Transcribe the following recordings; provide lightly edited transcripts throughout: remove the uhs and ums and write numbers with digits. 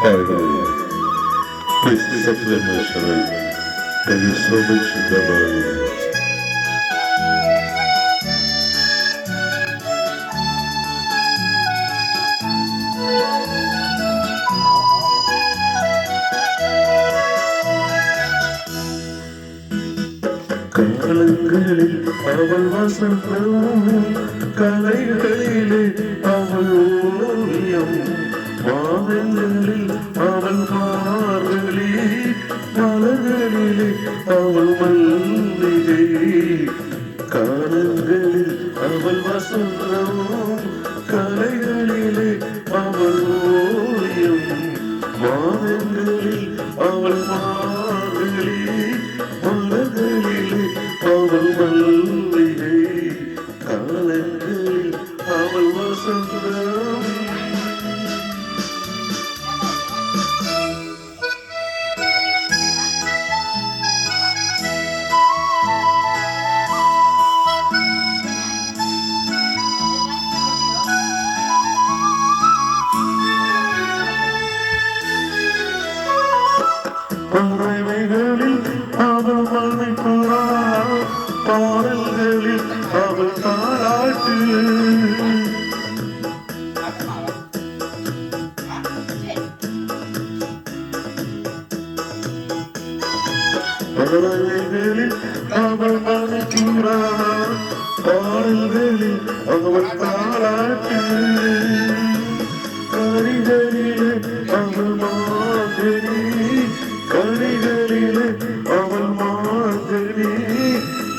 Alright. Please accept the emotional. Thank you so much. Bye-bye. காலங்களில் அவள் வசந்தம் கலைகளிலே அவள் ஓவியம் மாதங்களில் அவள் மார்கழி மலர்களிலே அவள் மல்லிகை காலங்களில் அவள் வசந்தம் கலைகளிலே அவள் ஓவியம் மாதங்களில் அவள் மார்கழி மலர்களிலே அவள் மல்லிகை காலங்களில் அவள் வசந்தம். பறவைகளில் அவள் மணிப்புறா பாடல்களில் அவள் தாளாட்டு பறவைகளில் அவள் மணிப்புறா பாடல்களில் அவள் தாளாட்டு கரிகளிலே அவள் மாதிரி கனிகளிலே அவள் மாதிரி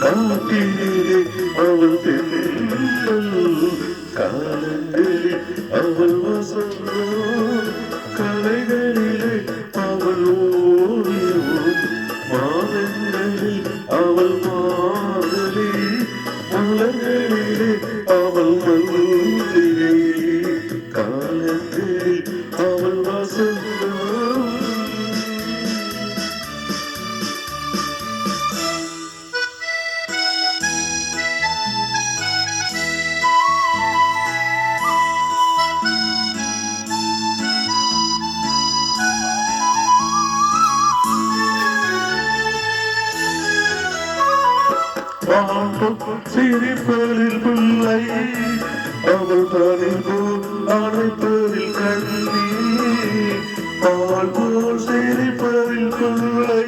காட்டிலே அவள் தென்றல் காலங்களில் அவள் வசந்தம் கலைகளிலே அவள் ஓவியம் மாதங்களில் அவள் மாதலி மலர்களிலே அவள் மல்லிகை காலங்களில் அவள் வசந்தம். சிரிப்பதில் பிள்ளை அவள் பணில் போல் அணைப்பதில் கண்ணி பால் போல் சிரிப்பதில் பிள்ளை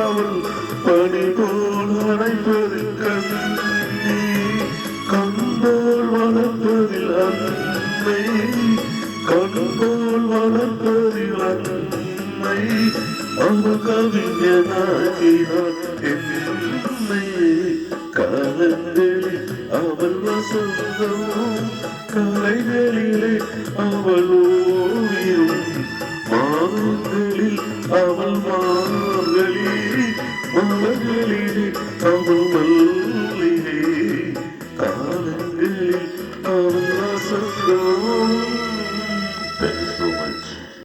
அவள் பணி போல் அணைப்பதில் கண்ணி கண்போல் வளர்ப்பதில் அன்னை கண்போல் வளர்ப்பதில் அன்னை அவள் கவிஞனாகினான் என்னை காலங்களில் அவள் வசந்தம் கலைகளிலே அவள் ஓவியம் மாதங்களில் அவள்